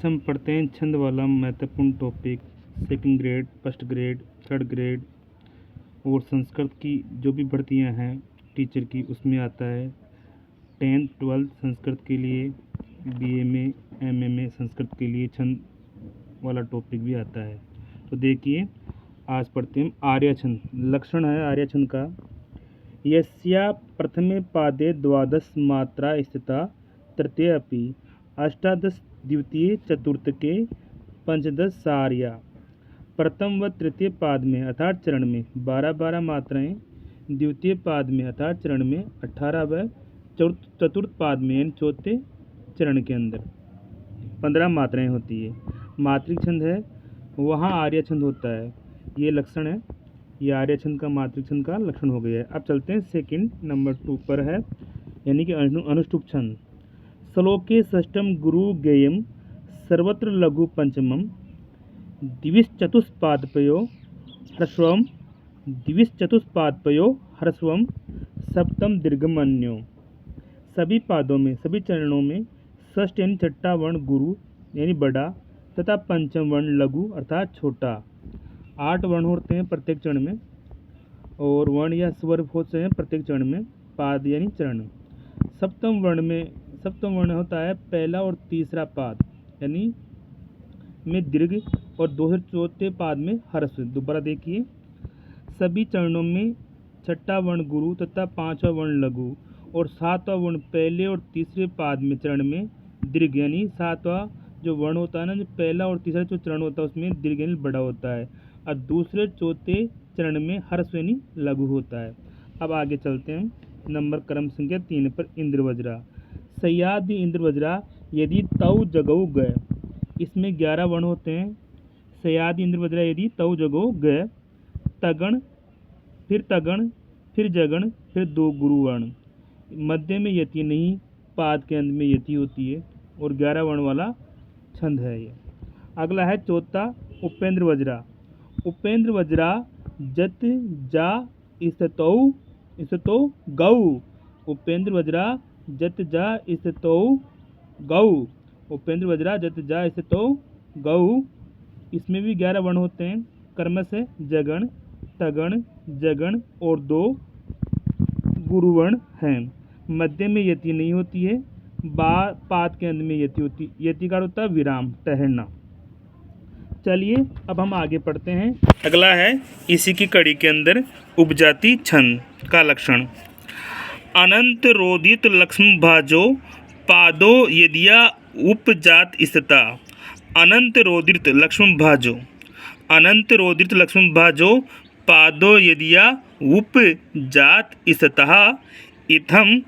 हम पढ़ते हैं छंद वाला महत्वपूर्ण topic second grade, first grade, third grade और संस्कृत की जो भी भर्तियां हैं टीचर की उसमें आता है। 10th 12th संस्कृत के लिए, बीए में, एमए में संस्कृत के लिए छंद वाला टॉपिक भी आता है। तो देखिए आज पढ़ते हैं आर्य छंद। लक्षण है आर्य छंद का, यस्या प्रथमे पादे द्वादश मात्रा स्थिता तृतीय अपि अष्टादश द्वितीय चतुर्थके पंचदश सार्या। प्रथम व तृतीय पाद में अर्थात चरण में 12-12 मात्राएं, द्वितीय पाद में अर्थात चरण में 18 व चतुर्थ पाद में यानी चौथे चरण के अंदर 15 मात्राएं होती है। मात्रिक छंद है वहाँ आर्य छंद होता है। ये लक्षण है, ये आर्य छंद का मात्रिक छंद का लक्षण हो गया है। अब चलते हैं सेकंड नंबर 2 पर है, यानी कि अनुष्टुप छंद। श्लोके षष्ठम गुरु गेयम सर्वत्र लघु पंचमम दिविश चतुष्पादपयो ह्रस्वम दिविश चतुष्पादपयो ह्रस्वम सप्तम दीर्घम अन्यो। सभी पादों में, सभी चरणों में षष्ठ यानी छठा वर्ण गुरु यानी बड़ा तथा पंचम वर्ण लघु अर्थात छोटा। 8 वर्ण होते हैं प्रत्येक चरण में और वर्ण या स्वर होते हैं प्रत्येक चरण में, पाद यानी चरण। सप्तम वर्ण होता है पहला और तीसरा पाद यानी में दीर्घ और दूसरे चौथे पाद में ह्रस्व। दोबारा देखिए, सभी चरणों में छठा वर्ण गुरु तथा पांचवा वर्ण लघु और सातवां वर्ण पहले और तीसरे पाद में चरण में दीर्घ यानी सातवां जो वर्ण होता है ना, जो पहला और तीसरा जो चरण होता है उसमें दीर्घ यानी बड़ा होता है और दूसरे चौथे चरण में ह्रस्व यानी लघु होता है। अब आगे चलते हैं नंबर क्रम संख्या 3 पर इंद्रवज्रा। सयादि इंद्रवज्रा यदि तौ जगौ गए, इसमें 11 वर्ण होते हैं। सयादि इंद्रवज्रा यदि तौ जगौ गए, तगण फिर जगण फिर 2 गुरु वर्ण, मध्य में यति नहीं, पाद के अंत में यति होती है और 11 वर्ण वाला छंद है ये। अगला है चौथा उपेंद्र वज्रा। उपेंद्र वज्रा जत जा स्थितौ गौ। उपेंद्र वज्रा जत जा स्थितौ गौ। उपेंद्र वज्रा जत जा स्थितौ गौ। इसमें भी 11 वर्ण होते हैं। कर्म से जगण, तगण, जगण और 2 गुरु वर्ण हैं। मध्य में यति नहीं होती है, पाद के अंत में यति होती है। यति का होता है विराम, ठहरना। चलिए अब हम आगे पढ़ते हैं। अगला है इसी की कड़ी के अंदर उपजाति छंद का लक्षण। अनंत रोदित लक्ष्म भाजो पादो यदिया उपजात स्थिता। अनंत रोदित लक्ष्म भाजो, अनंत रोदित लक्ष्म भाजो पादो यदिया उपजात स्थितः इत्थं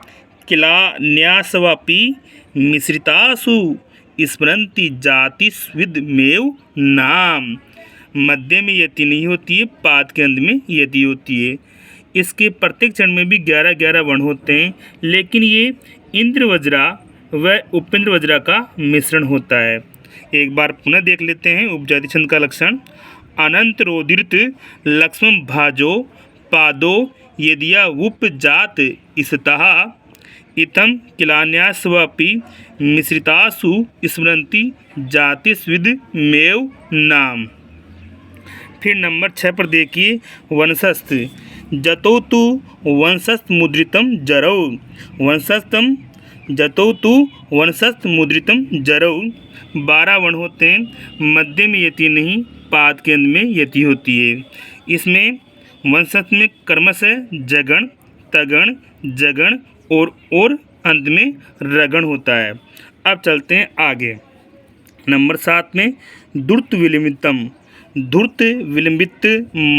किला न्यासवापि मिश्रितासु स्मरन्ति जातिस्विदमेव नाम। मध्य में यति नहीं होती है, पाद के अंत में यति होती है। इसके प्रत्येक चरण में भी 11-11 वर्ण होते हैं, लेकिन ये इंद्रवज्रा व उपेंद्र वज्रा का मिश्रण होता है। एक बार पुनः देख लेते हैं उपजाति छंद का लक्षण। अनंत रोदित लक्ष्म भाजो पादो यदिया उपजात स्थितः इत्थं किलान्यासवापि मिश्रितासु स्मरन्ति जातिस्विदमेव नाम। फिर नंबर 6 पर देखिए वंशस्थ। जतौ तु वंशस्थ मुद्रितम जरौ। वंशस्थम जतौ तु वंशस्थ मुद्रितम जरौ। 12 वर्ण होते हैं। मध्य में यति नहीं, पाद के अंत में यति होती है। इसमें वंशस्थ में कर्मश जगण, तगण, जगण और अंत में रगण होता है। अब चलते हैं आगे नंबर 7 में धूर्त विलंबितम। धूर्त विलंबित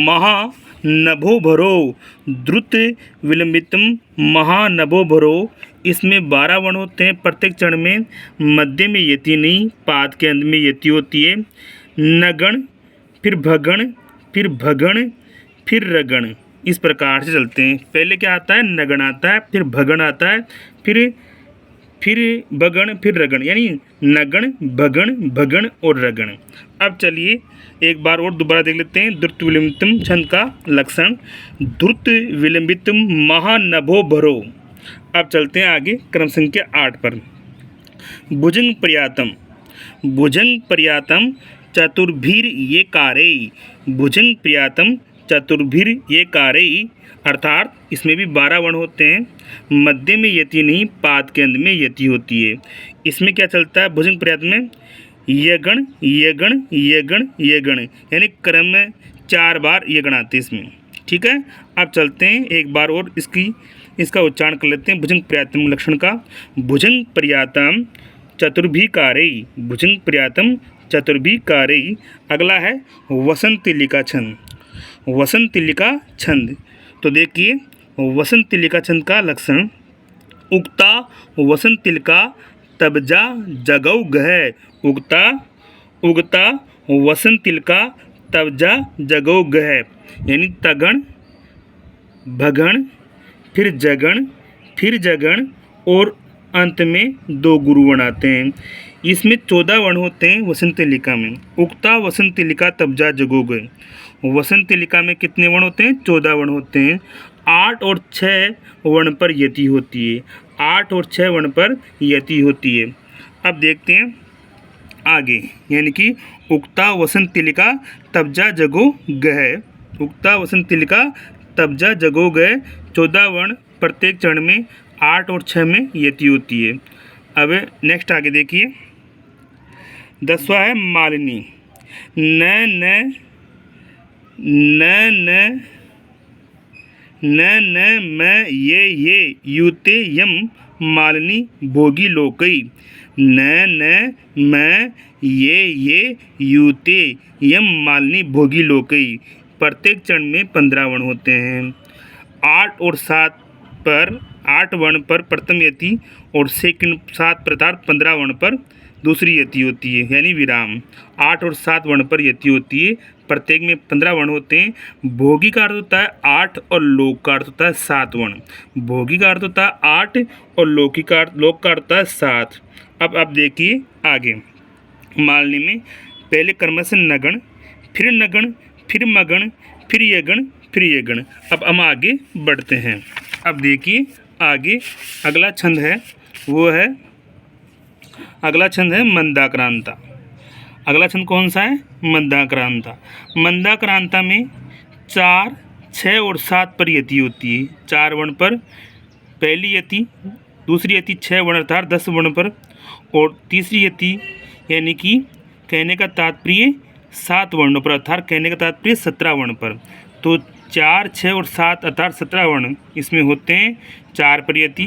महानभो भरो। धूर्त विलंबितम महानभो भरो। इसमें 12 वर्ण होते हैं प्रत्येक चरण में। मध्य में यति नहीं, पाद के अंत में यति होती है। नगण फिर भगण फिर भगण फिर रगण, इस प्रकार से चलते हैं। पहले क्या आता है, नगण आता है, फिर भगण आता है, फिर भगण फिर रगण, यानी नगण भगण भगण और रगण। अब चलिए एक बार और दोबारा देख लेते हैं धूर्त विलंबितम छंद का लक्षण। धूर्त विलंबितम महानभो भरो। अब चलते हैं आगे क्रम संख्या 8 पर। भुजंग पर्यातम। भुजंग पर्यातम चतुर्भिर ये कारई, भुजंग पर्यातम चतुर्भिर ये कारई, अर्थात इसमें भी 12 वर्ण होते हैं। मध्य में यति नहीं, पाद के अंत में यति होती है। इसमें क्या चलता है भुजंग पर्यात में, यगण यगण यगण यगण, यानी क्रम में 4 बार यगण आते हैं इसमें। ठीक है, अब चलते हैं एक बार और इसका उच्चारण कर लेते हैं भुजंग पर्यातम लक्षण का। भुजंग पर्यातम चतुर्भिकारई, भुजंग पर्यातम चतुर्भिकारई। अगला है वसंतिलिका छंद, वसंतिलिका छंद। तो देखिए वसंतिलिका छंद का लक्षण, उगता वसंतिलिका तबजा जगौ गह, उगता उगता वसंतिलिका तबजा जगौ गह, यानी तगण भगण फिर जगण और अंत में 2 गुरुवर्ण आते हैं। इसमें 14 वर्ण होते हैं वसंतिलिका में। उगता वसंतिलिका तबजा जगो गए, वसंतिलिका में कितने वर्ण होते हैं? 14 वर्ण होते हैं। 8 और 6 वर्ण पर यति होती है, 8 और 6 वर्ण पर यति होती है। अब देखते हैं आगे, यानी कि उगता वसंतिलिका तबजा जगो गए, उगता वसंतिलिका तबजा जगो गए, 14 वर्ण, प्रत्येक चरण में 8 और 6 में यति होती है। अब नेक्स्ट आगे देखिए, 10वां है मालिनी। न मैं ये यूते यम मालिनी भोगी लोकई, न मैं ये यूते यम मालिनी भोगी लोकई। प्रत्येक चरण में 15 वर्ण होते हैं। 8 और 7 पर 8 वर्ण पर प्रथम यति और सेकंड 7 प्रकार 15 वर्ण पर दूसरी यति होती है, यानी विराम। 8 और 7 वर्ण पर यति होती है, प्रत्येक में 15 वर्ण होते हैं। भोगी का अर्थ होता है 8 और लोक का अर्थ होता है 7 वर्ण। भोगी का अर्थ होता है 8 और लोक का अर्थ होता है 7। अब आप देखिए आगे, मालनी में पहले कर्म से नगण, फिर मगण, फिर यगण, फिर यगण। अब हम आगे बढ़ते हैं। अब देखिए आगे अगला छंद है, वो है अगला छंद है मंदाक्रांता। अगला छंद कौन सा है? मंदाक्रांता। मंदाक्रांता में 4, 6 और 7 पर यति होती है। 4 वर्ण पर पहली यति, दूसरी यति 6 वर्ण अर्थात 10 वर्ण पर, और तीसरी यति यानी कि कहने का तात्पर्य 7 वर्णों पर अर्थात कहने का तात्पर्य 17 वर्ण पर। तो 4, 6 और 7 अर्थात 17 वर्ण इसमें होते हैं। 4 पर यति,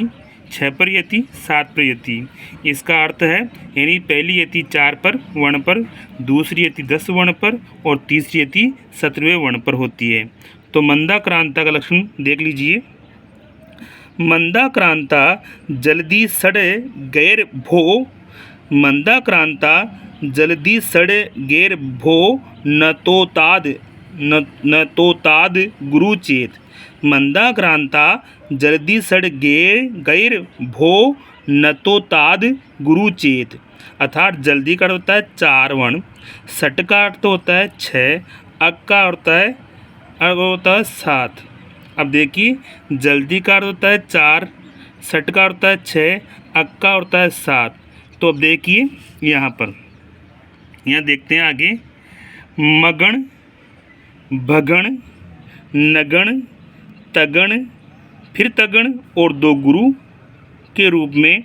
6 पर यति, 7 पर यति। इसका अर्थ है यानी पहली यति 4 पर वर्ण पर, दूसरी यति 10 वर्ण पर और तीसरी यति 17वें वर्ण पर होती है। तो मंदाक्रांता का लक्षण देख लीजिए। मंदाक्रांता जल्दी सड़े गैर भो, मंदाक्रांता जल्दी सड़े गैर भो, न तो ताद गुरु चेत। मंदाक्रांता जल्दी सड़ गैर भो, न तो ताद गुरु चेत। अर्थात जल्दी का अर्थ होता है 4 वर्ण, सट का अर्थ होता है 6, अक का होता है 7। अब देखिए जल्दी का अर्थ होता है 4, सट का होता है 6, अक का होता है 7। तो अब देखिए यहाँ देखते हैं आगे, मगण, भगण, नगण, तगण, फिर तगण और 2 गुरु के रूप में